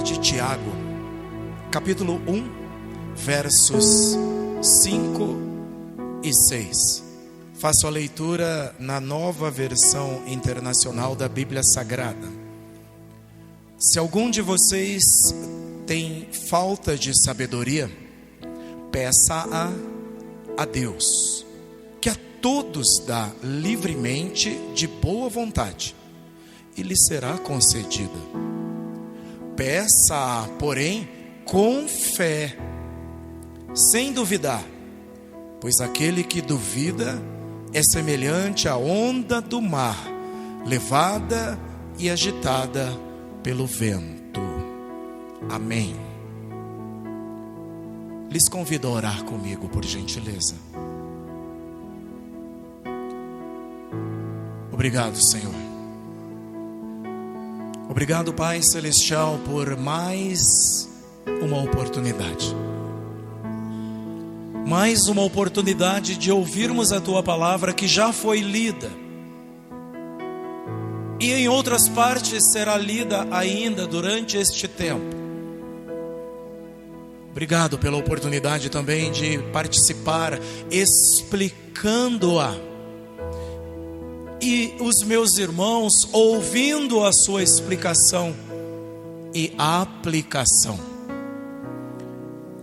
de Tiago, capítulo 1, versos 5 e 6. Faço a leitura na Nova Versão Internacional da Bíblia Sagrada. Se algum de vocês tem falta de sabedoria, peça-a a Deus, que a todos dá livremente de boa vontade, e lhe será concedida. Peça-a, porém, com fé, sem duvidar, pois aquele que duvida é semelhante à onda do mar, levada e agitada pelo vento. Amém. Lhes convido a orar comigo, por gentileza. Obrigado, Senhor. Obrigado, Pai Celestial, por mais uma oportunidade. Mais uma oportunidade de ouvirmos a Tua palavra que já foi lida. E em outras partes será lida ainda durante este tempo. Obrigado pela oportunidade também de participar explicando-a. E os meus irmãos ouvindo a sua explicação e aplicação.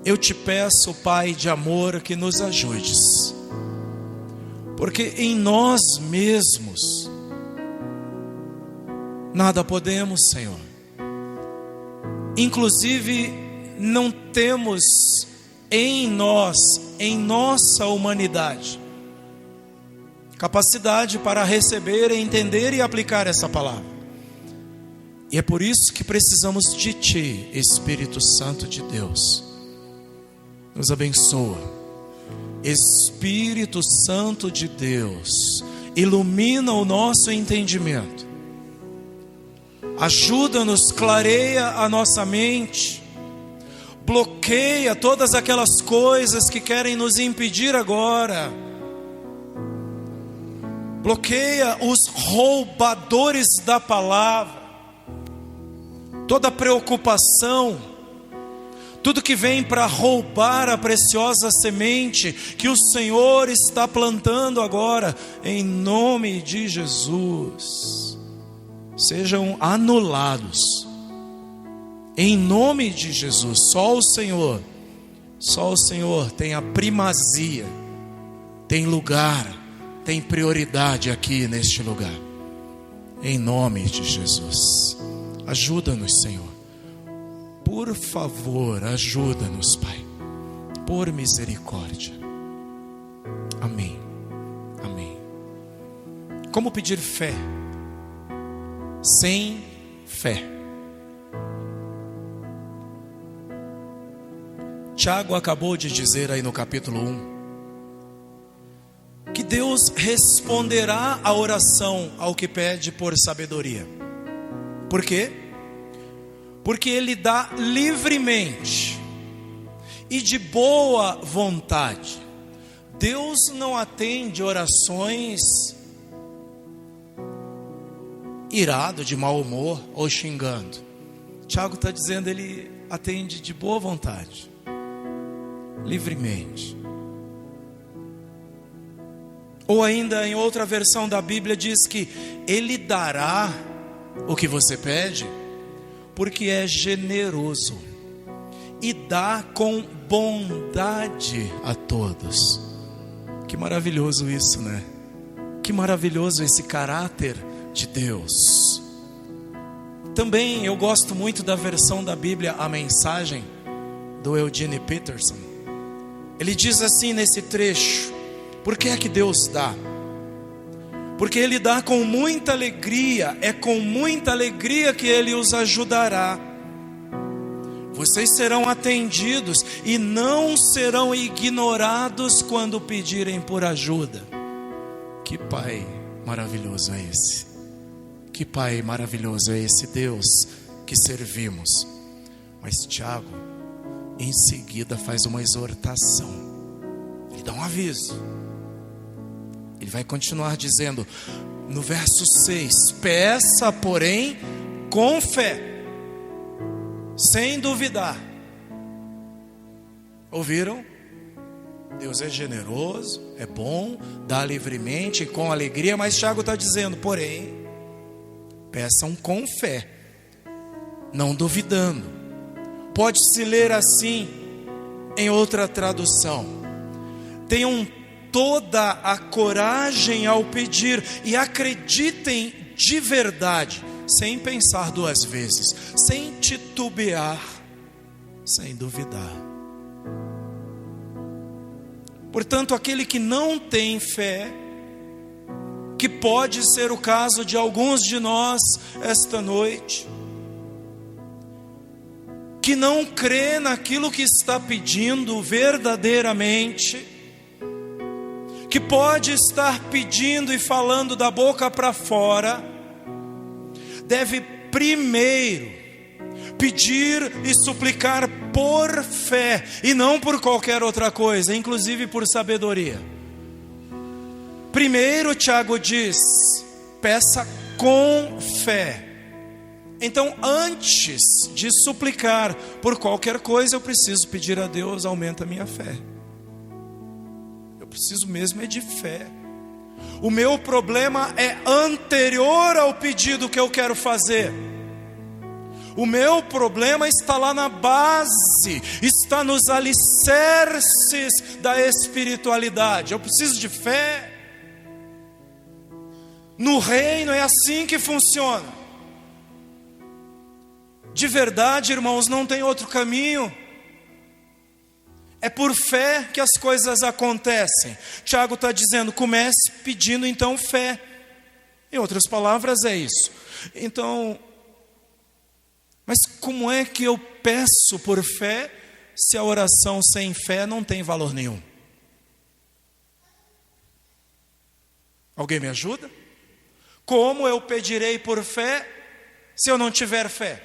Eu te peço, Pai de amor, que nos ajudes. Porque em nós mesmos nada podemos, Senhor. Inclusive não temos em nós, em nossa humanidade, capacidade para receber, entender e aplicar essa palavra. E é por isso que precisamos de Ti, Espírito Santo de Deus. Nos abençoa. Espírito Santo de Deus, ilumina o nosso entendimento. Ajuda-nos, clareia a nossa mente. Bloqueia todas aquelas coisas que querem nos impedir agora. Bloqueia os roubadores da palavra. Toda preocupação, tudo que vem para roubar a preciosa semente que o Senhor está plantando agora, em nome de Jesus, sejam anulados. Em nome de Jesus, só o Senhor tem a primazia, tem lugar, tem prioridade aqui neste lugar. Em nome de Jesus, ajuda-nos, Senhor. Por favor, ajuda-nos, Pai, por misericórdia. Amém, amém. Como pedir fé sem fé? Tiago acabou de dizer aí no capítulo 1 que Deus responderá a oração ao que pede por sabedoria. Por quê? Porque Ele dá livremente e de boa vontade. Deus não atende orações irado, de mau humor ou xingando. Tiago está dizendo, Ele atende de boa vontade, livremente. Ou ainda em outra versão da Bíblia diz que Ele dará o que você pede, porque é generoso e dá com bondade a todos. Que maravilhoso isso, né? Que maravilhoso esse caráter de Deus. Também eu gosto muito da versão da Bíblia, a Mensagem, do Eugene Peterson. Ele diz assim nesse trecho: por que é que Deus dá? Porque Ele dá com muita alegria, é com muita alegria que Ele os ajudará. Vocês serão atendidos e não serão ignorados quando pedirem por ajuda. Que Pai maravilhoso é esse! Que Pai maravilhoso é esse Deus que servimos. Mas Tiago, em seguida, faz uma exortação. Ele dá um aviso. Ele vai continuar dizendo no verso 6: peça, porém, com fé. sem duvidar. Ouviram? Deus é generoso, é bom, dá livremente, com alegria, mas Tiago está dizendo, porém, peçam com fé, não duvidando. Pode-se ler assim, em outra tradução: tenham toda a coragem ao pedir e acreditem de verdade, sem pensar duas vezes, sem titubear, sem duvidar. Portanto, aquele que não tem fé, que pode ser o caso de alguns de nós esta noite, que não crê naquilo que está pedindo verdadeiramente, que pode estar pedindo e falando da boca para fora, deve primeiro pedir e suplicar por fé, e não por qualquer outra coisa, inclusive por sabedoria. Primeiro, Tiago diz, peça com fé. Então, antes de suplicar por qualquer coisa, eu preciso pedir a Deus, aumenta a minha fé. Eu preciso mesmo é de fé. O meu problema é anterior ao pedido que eu quero fazer. O meu problema está lá na base, está nos alicerces da espiritualidade. Eu preciso de fé. No reino é assim que funciona. De verdade, irmãos, não tem outro caminho. É por fé que as coisas acontecem. Tiago está dizendo, comece pedindo então fé. Em outras palavras é isso. Então, mas como é que eu peço por fé, se a oração sem fé não tem valor nenhum? Alguém me ajuda? Como eu pedirei por fé, se eu não tiver fé?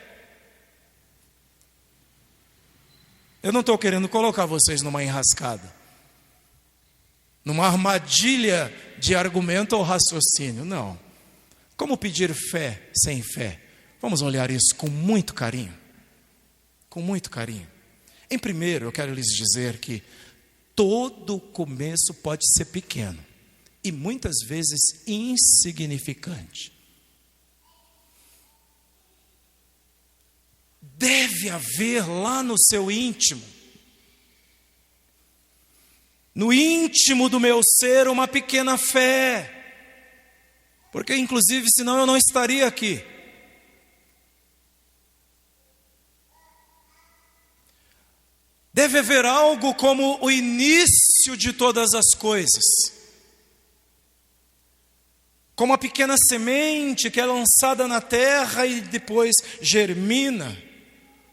Eu não estou querendo colocar vocês numa enrascada, numa armadilha de argumento ou raciocínio, não. Como pedir fé sem fé? Vamos olhar isso com muito carinho. Com muito carinho. Em primeiro, eu quero lhes dizer que todo começo pode ser pequeno e muitas vezes insignificante. Deve haver lá no seu íntimo, no íntimo do meu ser, uma pequena fé, porque inclusive senão eu não estaria aqui. Deve haver algo como o início de todas as coisas, como uma pequena semente que é lançada na terra e depois germina,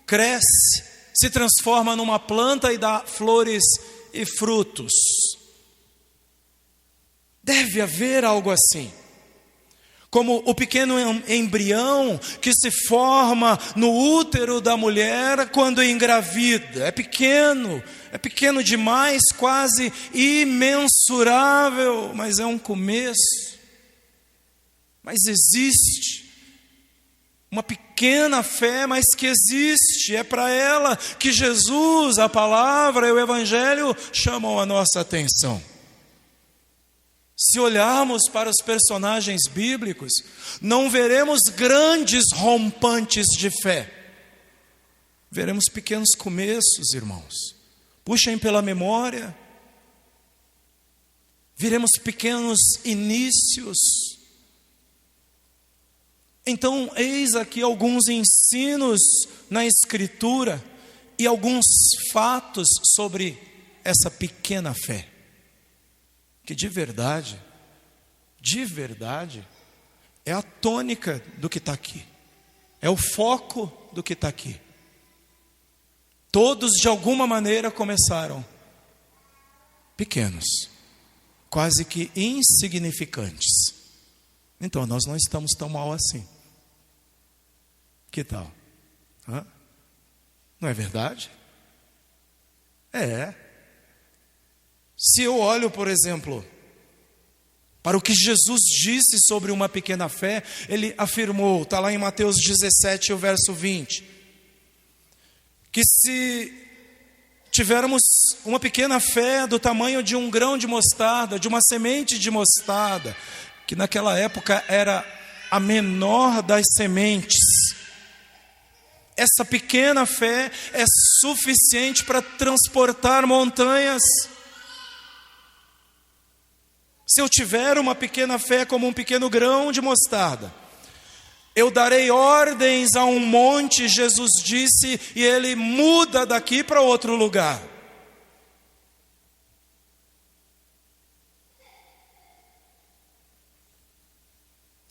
cresce, se transforma numa planta e dá flores e frutos. Deve haver algo assim, como o pequeno embrião que se forma no útero da mulher quando engravida. É pequeno demais, quase imensurável, mas é um começo. Mas existe uma pequena fé, mas que existe. É para ela que Jesus, a palavra e o Evangelho chamam a nossa atenção. Se olharmos para os personagens bíblicos, não veremos grandes rompantes de fé. Veremos pequenos começos, irmãos. Puxem pela memória. Veremos pequenos inícios. Então, eis aqui alguns ensinos na Escritura e alguns fatos sobre essa pequena fé, que de verdade, é a tônica do que está aqui, é o foco do que está aqui. Todos de alguma maneira começaram pequenos, quase que insignificantes. Então nós não estamos tão mal assim. Que tal? Não é verdade? É. Se eu olho, por exemplo, para o que Jesus disse sobre uma pequena fé, ele afirmou, está lá em Mateus 17, o verso 20: que se tivermos uma pequena fé do tamanho de um grão de mostarda, de uma semente de mostarda, que naquela época era a menor das sementes, essa pequena fé é suficiente para transportar montanhas. Se eu tiver uma pequena fé como um pequeno grão de mostarda, eu darei ordens a um monte, Jesus disse, e ele muda daqui para outro lugar.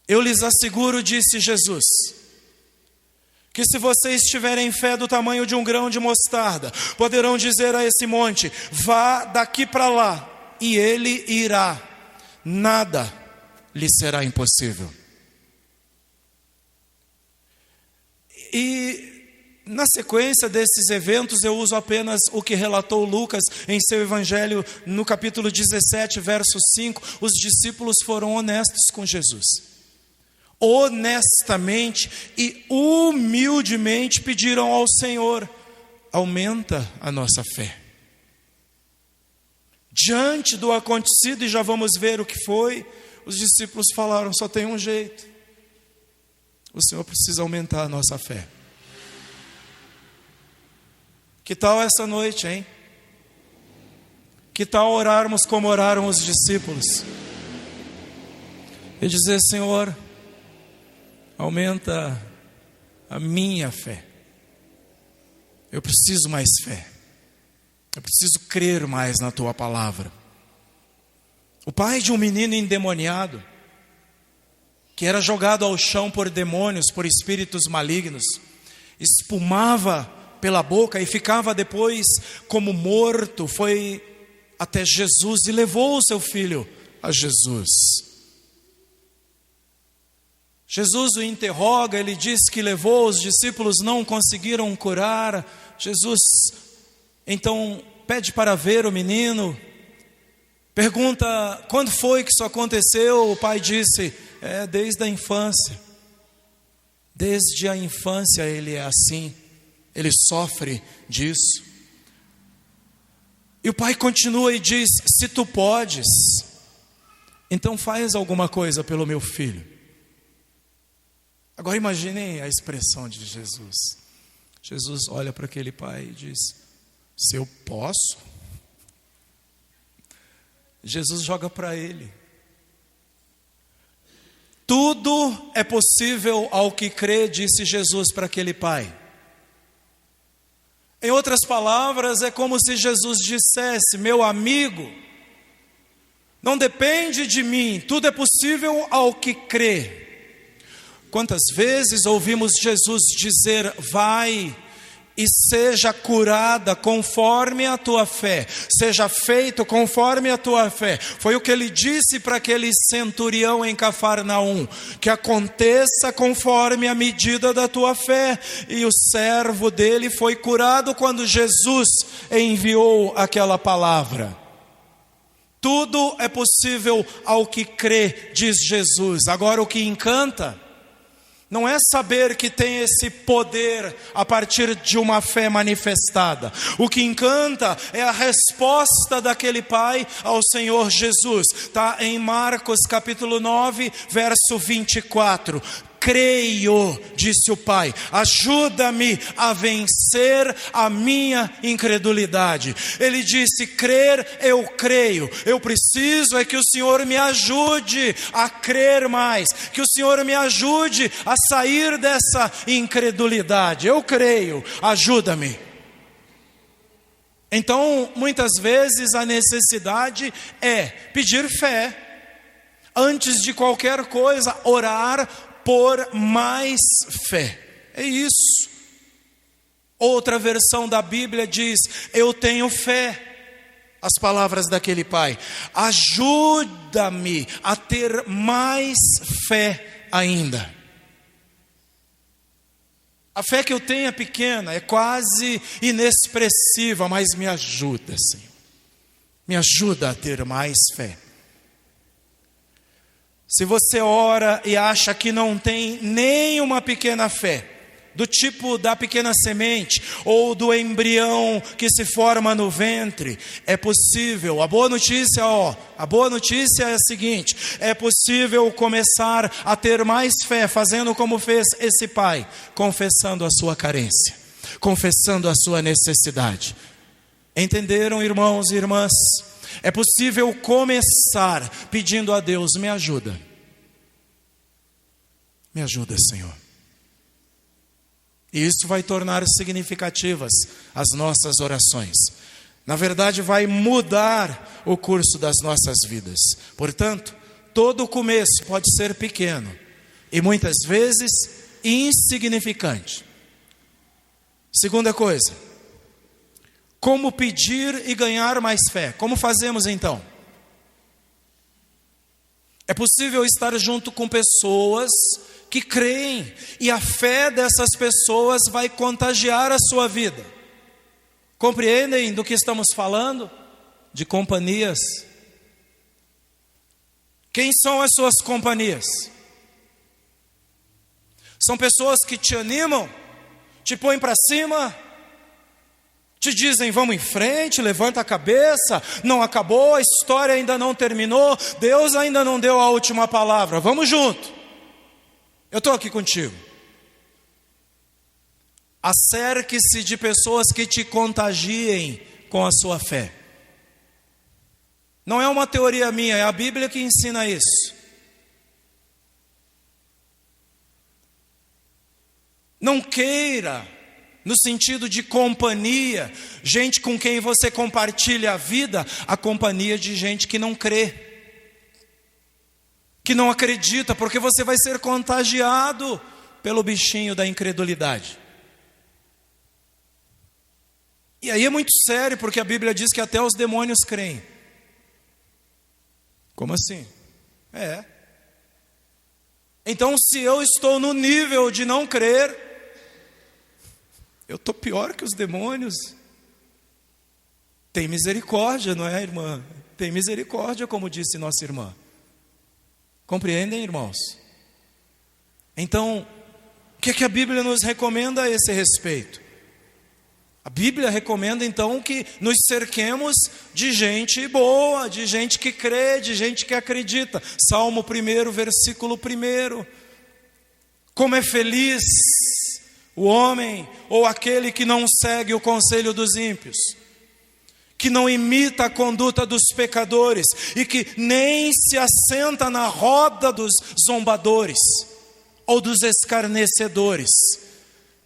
Eu lhes asseguro, disse Jesus, que se vocês tiverem fé do tamanho de um grão de mostarda, poderão dizer a esse monte: vá daqui para lá, e ele irá. Nada lhe será impossível. E na sequência desses eventos, eu uso apenas o que relatou Lucas em seu evangelho, no capítulo 17, verso 5. Os discípulos foram honestos com Jesus. Honestamente e humildemente pediram ao Senhor: aumenta a nossa fé. Diante do acontecido, e já vamos ver o que foi, os discípulos falaram: só tem um jeito, o Senhor precisa aumentar a nossa fé. Que tal essa noite, hein? Que tal orarmos como oraram os discípulos? E dizer: Senhor, aumenta a minha fé. Eu preciso mais fé. Eu preciso crer mais na tua palavra. O pai de um menino endemoniado, que era jogado ao chão por demônios, por espíritos malignos, espumava pela boca e ficava depois como morto, foi até Jesus e levou o seu filho a Jesus. Jesus o interroga, ele diz que levou, os discípulos não conseguiram curar. Jesus então pede para ver o menino, pergunta: quando foi que isso aconteceu? O pai disse: desde a infância. Desde a infância ele é assim, ele sofre disso. E o pai continua e diz: se tu podes, então faz alguma coisa pelo meu filho. Agora imaginem a expressão de Jesus. Jesus olha para aquele pai e diz: se eu posso? Jesus joga para ele: tudo é possível ao que crê, disse Jesus para aquele pai. Em outras palavras, é como se Jesus dissesse: meu amigo, não depende de mim, tudo é possível ao que crê. Quantas vezes ouvimos Jesus dizer: vai e seja curada conforme a tua fé, seja feito conforme a tua fé. Foi o que ele disse para aquele centurião em Cafarnaum: que aconteça conforme a medida da tua fé. E o servo dele foi curado quando Jesus enviou aquela palavra. Tudo é possível ao que crê, diz Jesus. Agora, o que encanta não é saber que tem esse poder a partir de uma fé manifestada. O que encanta é a resposta daquele pai ao Senhor Jesus. Está em Marcos capítulo 9, verso 24. Creio, disse o pai, ajuda-me a vencer a minha incredulidade. Ele disse: crer, eu creio. Eu preciso é que o Senhor me ajude a crer mais, que o Senhor me ajude a sair dessa incredulidade. Eu creio, ajuda-me. Então, muitas vezes a necessidade é pedir fé. Antes de qualquer coisa, orar por mais fé. É isso. Outra versão da Bíblia diz: eu tenho fé. As palavras daquele pai: ajuda-me a ter mais fé ainda. A fé que eu tenho é pequena, é quase inexpressiva, mas me ajuda, Senhor. Me ajuda a ter mais fé. Se você ora e acha que não tem nem uma pequena fé, do tipo da pequena semente ou do embrião que se forma no ventre. É possível. A boa notícia é a seguinte: é possível começar a ter mais fé fazendo como fez esse pai, confessando a sua carência, confessando a sua necessidade. Entenderam, irmãos e irmãs? É possível começar pedindo a Deus: me ajuda. Me ajuda, Senhor. E isso vai tornar significativas as nossas orações. Na verdade, vai mudar o curso das nossas vidas. Portanto, todo começo pode ser pequeno e muitas vezes insignificante. Segunda coisa, como pedir e ganhar mais fé? Como fazemos então? É possível estar junto com pessoas que creem, e a fé dessas pessoas vai contagiar a sua vida. Compreendem do que estamos falando? De companhias. Quem são as suas companhias? São pessoas que te animam, te põem para cima, te dizem: vamos em frente, levanta a cabeça, não acabou, a história ainda não terminou, Deus ainda não deu a última palavra, vamos junto. Eu estou aqui contigo. Acerque-se de pessoas que te contagiem com a sua fé. Não é uma teoria minha, é a Bíblia que ensina isso. Não queira, no sentido de companhia, gente com quem você compartilha a vida, a companhia de gente que não crê, que não acredita, porque você vai ser contagiado pelo bichinho da incredulidade. E aí é muito sério, porque a Bíblia diz que até os demônios creem. Como assim? Então, se eu estou no nível de não crer, eu estou pior que os demônios. Tem misericórdia, não é, irmã? Tem misericórdia, como disse nossa irmã. Compreendem, irmãos? Então, o que a Bíblia nos recomenda a esse respeito? A Bíblia recomenda então que nos cerquemos de gente boa, de gente que crê, de gente que acredita. Salmo 1, versículo 1. Como é feliz o homem ou aquele que não segue o conselho dos ímpios, que não imita a conduta dos pecadores e que nem se assenta na roda dos zombadores ou dos escarnecedores.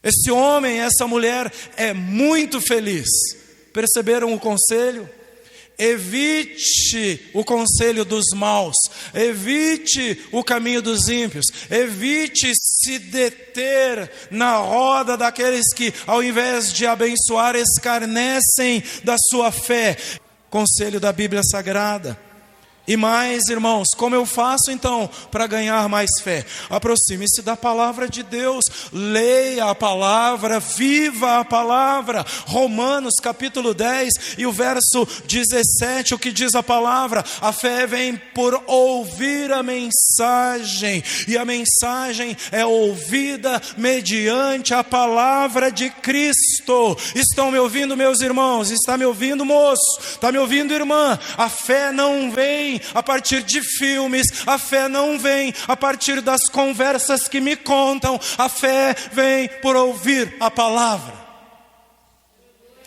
Esse homem, essa mulher é muito feliz. Perceberam o conselho? Evite o conselho dos maus, evite o caminho dos ímpios, evite se deter na roda daqueles que, ao invés de abençoar, escarnecem da sua fé. Conselho da Bíblia Sagrada. E mais, irmãos, como eu faço então para ganhar mais fé? Aproxime-se da palavra de Deus, leia a palavra, viva a palavra. Romanos capítulo 10 e o verso 17, o que diz a palavra? A fé vem por ouvir a mensagem, e a mensagem é ouvida mediante a palavra de Cristo. Estão me ouvindo, meus irmãos? Está me ouvindo, moço? Está me ouvindo, irmã? A fé não vem a partir de filmes, a fé não vem a partir das conversas que me contam, a fé vem por ouvir a palavra.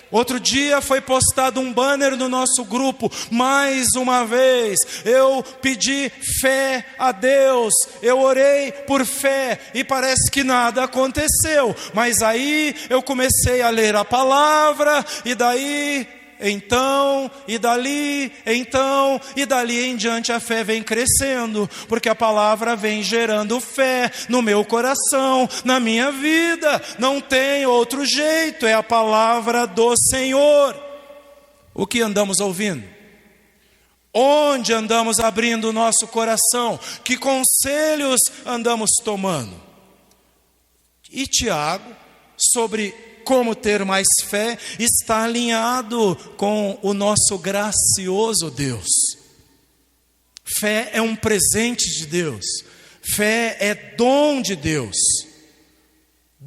Outro dia foi postado um banner no nosso grupo, mais uma vez, eu pedi fé a Deus, eu orei por fé e parece que nada aconteceu, mas aí eu comecei a ler a palavra e daí... Então, e dali em diante a fé vem crescendo, porque a palavra vem gerando fé no meu coração, na minha vida. Não tem outro jeito, é a palavra do Senhor. O que andamos ouvindo? Onde andamos abrindo o nosso coração? Que conselhos andamos tomando? E Tiago, sobre como ter mais fé, está alinhado com o nosso gracioso Deus. Fé é um presente de Deus. Fé é dom de Deus.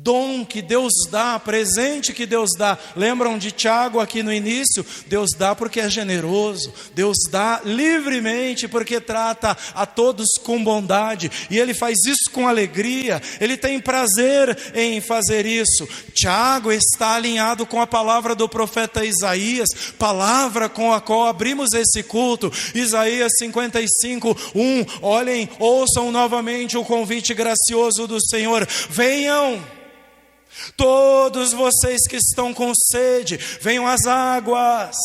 dom que Deus dá, presente que Deus dá. Lembram de Tiago aqui no início? Deus dá porque é generoso, Deus dá livremente porque trata a todos com bondade, e Ele faz isso com alegria, Ele tem prazer em fazer isso. Tiago está alinhado com a palavra do profeta Isaías, palavra com a qual abrimos esse culto. Isaías 55:1. Olhem, ouçam novamente o convite gracioso do Senhor: venham todos vocês que estão com sede, venham às águas.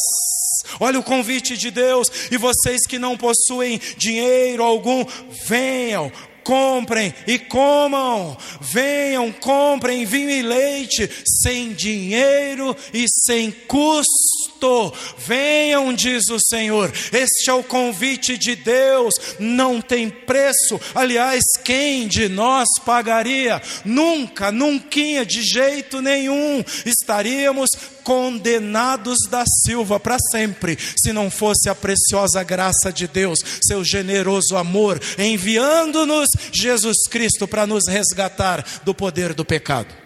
Olha o convite de Deus. E vocês que não possuem dinheiro algum, venham, comprem e comam. Venham, comprem vinho e leite, sem dinheiro e sem custo. Venham, diz o Senhor. Este é o convite de Deus, não tem preço. Aliás, quem de nós pagaria? Nunca, nunquinha, de jeito nenhum. Estaríamos condenados da Silva para sempre, se não fosse a preciosa graça de Deus, seu generoso amor, enviando-nos Jesus Cristo para nos resgatar do poder do pecado.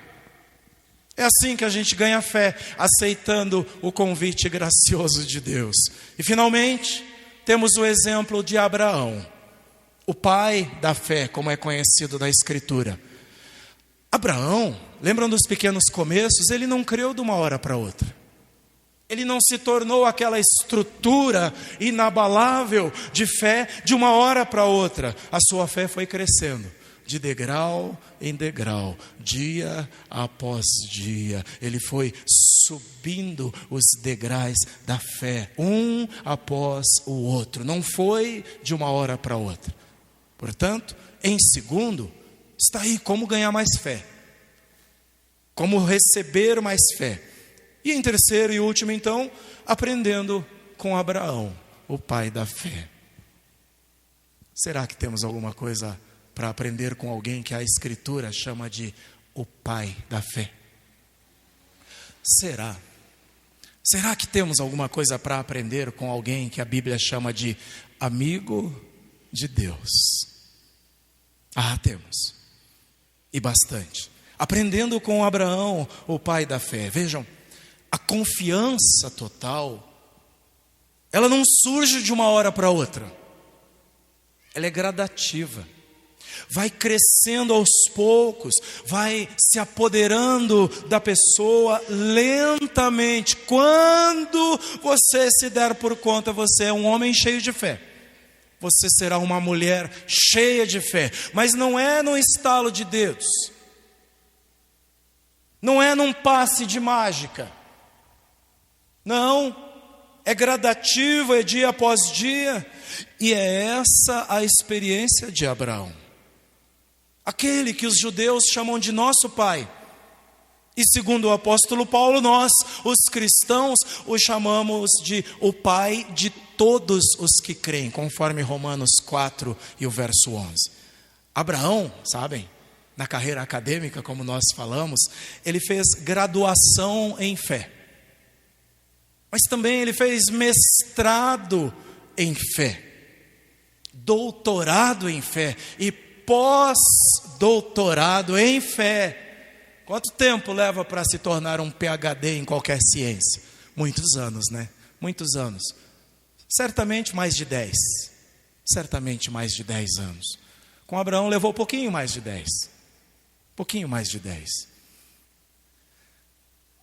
É assim que a gente ganha fé, aceitando o convite gracioso de Deus. E finalmente, temos o exemplo de Abraão, o pai da fé, como é conhecido na Escritura. Abraão, lembram dos pequenos começos? Ele não creu de uma hora para outra. Ele não se tornou aquela estrutura inabalável de fé de uma hora para outra. A sua fé foi crescendo, de degrau em degrau, dia após dia. Ele foi subindo os degraus da fé, um após o outro. Não foi de uma hora para outra. Portanto, em segundo, está aí como ganhar mais fé, como receber mais fé. E em terceiro e último, então, aprendendo com Abraão, o pai da fé. Será que temos alguma coisa para aprender com alguém que a Escritura chama de o pai da fé? Será? Será que temos alguma coisa para aprender com alguém que a Bíblia chama de amigo de Deus? Ah, temos. E bastante. Aprendendo com Abraão, o pai da fé. Vejam, a confiança total, ela não surge de uma hora para outra. Ela é gradativa. Vai crescendo aos poucos, vai se apoderando da pessoa lentamente. Quando você se der por conta, você é um homem cheio de fé. Você será uma mulher cheia de fé. Mas não é num estalo de dedos. Não é num passe de mágica. Não, é gradativo, é dia após dia. E é essa a experiência de Abraão. Aquele que os judeus chamam de nosso pai. E segundo o apóstolo Paulo, nós, os cristãos, o chamamos de o pai de todos os que creem, conforme Romanos 4 e o verso 11. Abraão, sabem, na carreira acadêmica, como nós falamos, ele fez graduação em fé. Mas também ele fez mestrado em fé, doutorado em fé e pós-doutorado em fé. Quanto tempo leva para se tornar um PhD em qualquer ciência? Muitos anos, né? Muitos anos. Certamente mais de 10. Certamente mais de 10 anos. Com Abraão levou pouquinho mais de 10. Pouquinho mais de 10.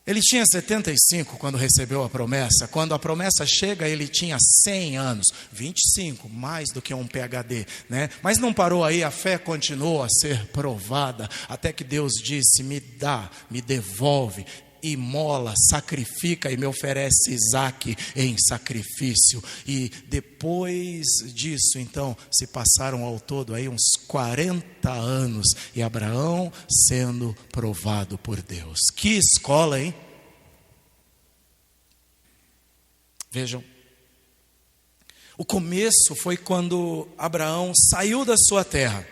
Ele tinha 75 quando recebeu a promessa. Quando a promessa chega, ele tinha 100 anos, 25, mais do que um PhD, né? Mas não parou aí, a fé continuou a ser provada, até que Deus disse: me dá, me devolve, imola, sacrifica, e me oferece Isaque em sacrifício. E depois disso, então, se passaram ao todo aí uns 40 anos, e Abraão sendo provado por Deus. Que escola, hein? Vejam, o começo foi quando Abraão saiu da sua terra,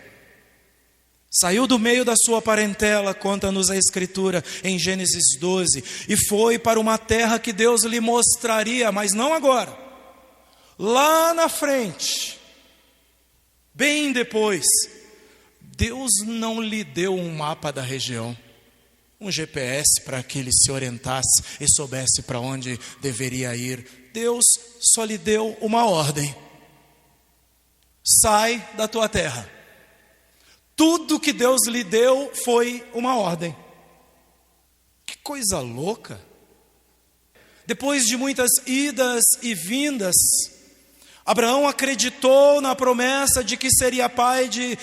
saiu do meio da sua parentela, conta-nos a Escritura em Gênesis 12, e foi para uma terra que Deus lhe mostraria, mas não agora, lá na frente, bem depois. Deus não lhe deu um mapa da região, um GPS para que ele se orientasse e soubesse para onde deveria ir. Deus só lhe deu uma ordem: sai da tua terra. Tudo que Deus lhe deu foi uma ordem. Que coisa louca! Depois de muitas idas e vindas, Abraão acreditou na promessa de que seria pai de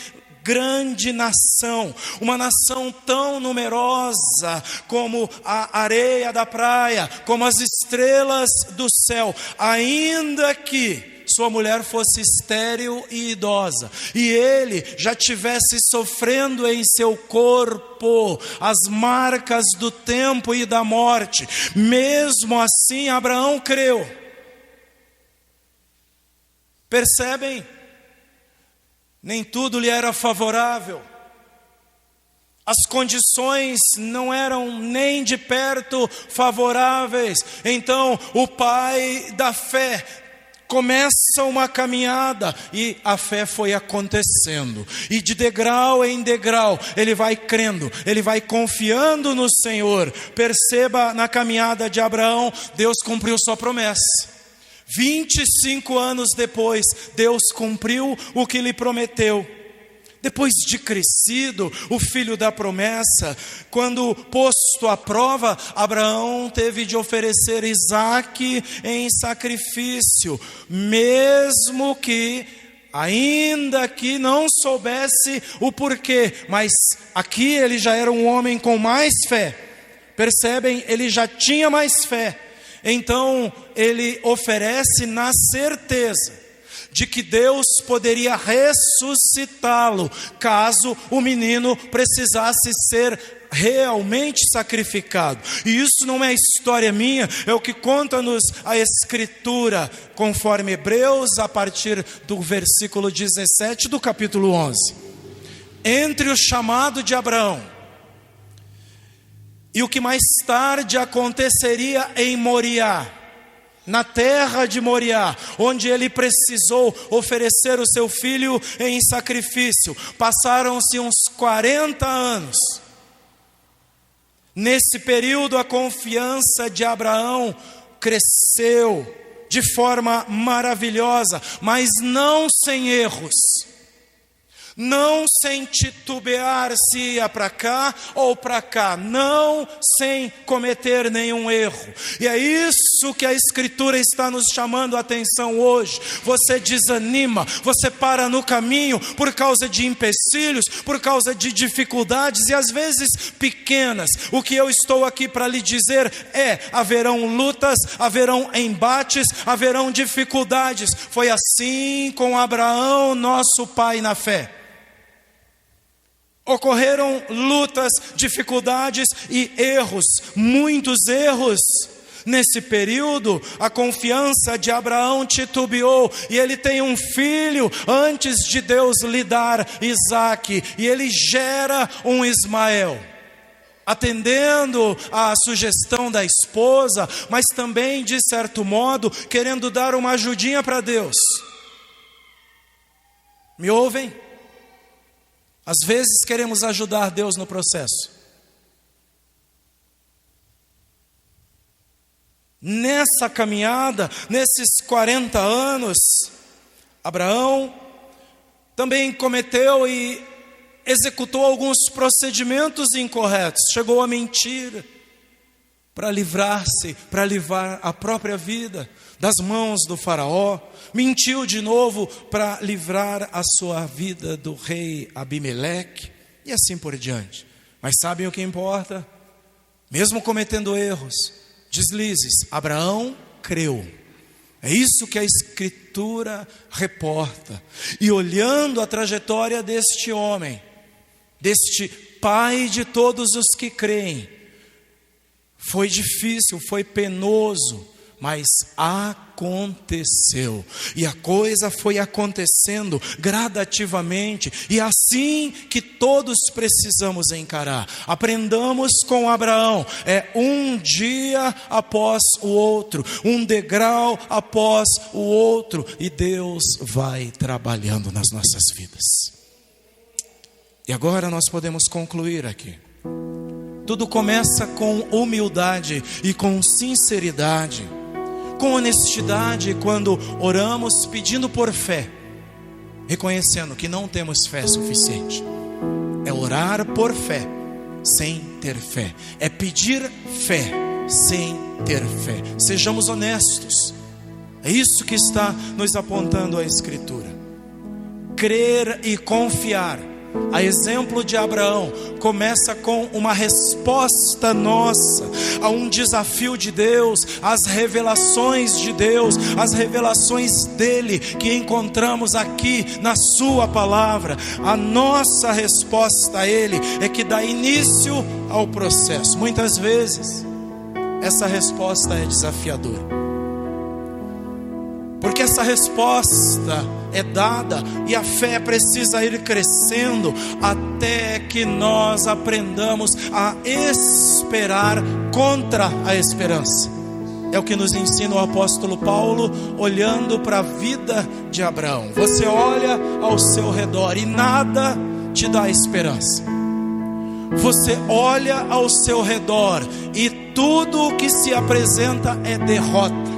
grande nação, uma nação tão numerosa como a areia da praia, como as estrelas do céu, ainda que sua mulher fosse estéril e idosa, e ele já tivesse sofrendo em seu corpo as marcas do tempo e da morte. Mesmo assim, Abraão creu. Percebem? Nem tudo lhe era favorável. As condições não eram nem de perto favoráveis. Então, o pai da fé começa uma caminhada e a fé foi acontecendo. E de degrau em degrau, ele vai crendo, ele vai confiando no Senhor. Perceba, na caminhada de Abraão, Deus cumpriu sua promessa. 25 anos depois, Deus cumpriu o que lhe prometeu. Depois de crescido, o filho da promessa, quando posto à prova, Abraão teve de oferecer Isaque em sacrifício, mesmo que, ainda que não soubesse o porquê, mas aqui ele já era um homem com mais fé. Percebem? Ele já tinha mais fé. Então ele oferece na certeza de que Deus poderia ressuscitá-lo, caso o menino precisasse ser realmente sacrificado. E isso não é história minha, é o que conta-nos a Escritura, conforme Hebreus, a partir do versículo 17 do capítulo 11. Entre o chamado de Abraão e o que mais tarde aconteceria em Moriá, na terra de Moriá, onde ele precisou oferecer o seu filho em sacrifício, passaram-se uns 40 anos. Nesse período, a confiança de Abraão cresceu de forma maravilhosa, mas não sem erros. Não sem titubear se ia para cá ou para cá, não sem cometer nenhum erro. E é isso que a Escritura está nos chamando a atenção hoje. Você desanima, você para no caminho por causa de empecilhos, por causa de dificuldades e às vezes pequenas. O que eu estou aqui para lhe dizer é: haverão lutas, haverão embates, haverão dificuldades. Foi assim com Abraão, nosso pai na fé. Ocorreram lutas, dificuldades e erros, muitos erros. Nesse período, a confiança de Abraão titubeou, e ele tem um filho antes de Deus lhe dar Isaque, e ele gera um Ismael, atendendo à sugestão da esposa, mas também, de certo modo, querendo dar uma ajudinha para Deus. Me ouvem? Às vezes queremos ajudar Deus no processo. Nessa caminhada, nesses 40 anos, Abraão também cometeu e executou alguns procedimentos incorretos. Chegou a mentir para livrar-se, para livrar a própria vida das mãos do faraó. Mentiu de novo para livrar a sua vida do rei Abimeleque, e assim por diante. Mas sabem o que importa? Mesmo cometendo erros, deslizes, Abraão creu. É isso que a Escritura reporta. E olhando a trajetória deste homem, deste pai de todos os que creem, foi difícil, foi penoso, mas aconteceu. E a coisa foi acontecendo gradativamente. E assim que todos precisamos encarar. Aprendamos com Abraão. É um dia após o outro, um degrau após o outro. E Deus vai trabalhando nas nossas vidas. E agora nós podemos concluir aqui. Tudo começa com humildade e com sinceridade, com honestidade, quando oramos pedindo por fé, reconhecendo que não temos fé suficiente. É orar por fé sem ter fé, é pedir fé sem ter fé. Sejamos honestos, é isso que está nos apontando a Escritura. Crer e confiar, a exemplo de Abraão, começa com uma resposta nossa a um desafio de Deus, às revelações de Deus, as revelações dele que encontramos aqui na sua palavra. A nossa resposta a ele é que dá início ao processo. Muitas vezes essa resposta é desafiadora, porque essa resposta é dada e a fé precisa ir crescendo até que nós aprendamos a esperar contra a esperança. É o que nos ensina o apóstolo Paulo, olhando para a vida de Abraão. Você olha ao seu redor e nada te dá esperança. Você olha ao seu redor e tudo o que se apresenta é derrota.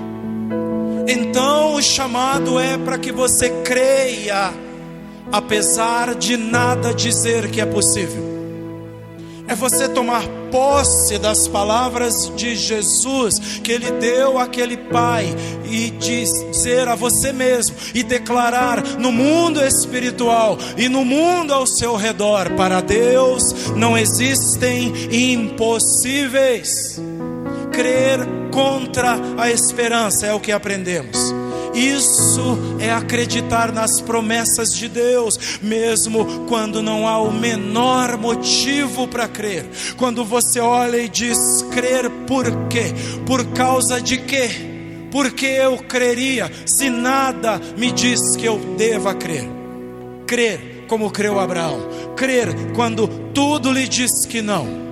Então o chamado é para que você creia, apesar de nada dizer que é possível. É você tomar posse das palavras de Jesus, que Ele deu àquele pai, e dizer a você mesmo, e declarar no mundo espiritual e no mundo ao seu redor: para Deus não existem impossíveis. Crer contra a esperança é o que aprendemos. Isso é acreditar nas promessas de Deus, mesmo quando não há o menor motivo para crer. Quando você olha e diz: crer por quê? Por causa de quê? Porque eu creria, se nada me diz que eu deva crer. Crer como creu Abraão. Crer quando tudo lhe diz que não.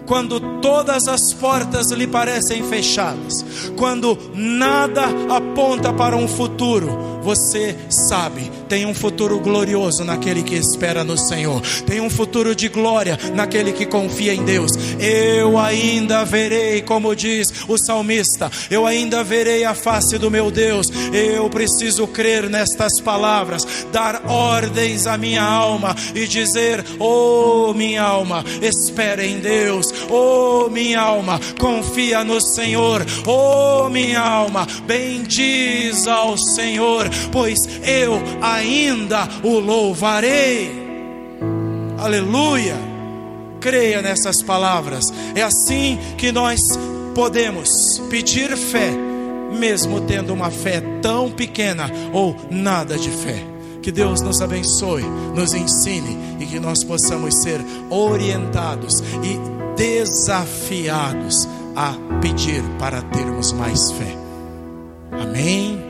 Quando todas as portas lhe parecem fechadas, quando nada aponta para um futuro, você sabe, tem um futuro glorioso naquele que espera no Senhor, tem um futuro de glória naquele que confia em Deus. Eu ainda verei, como diz o salmista, eu ainda verei a face do meu Deus. Eu preciso crer nestas palavras, dar ordens à minha alma e dizer: oh minha alma, espera em Deus. Oh minha alma, confia no Senhor. Oh minha alma, bendiz ao Senhor, pois eu ainda o louvarei. Aleluia. Creia nessas palavras. É assim que nós podemos pedir fé, mesmo tendo uma fé tão pequena ou nada de fé. Que Deus nos abençoe, nos ensine e que nós possamos ser orientados e desafiados a pedir para termos mais fé. Amém.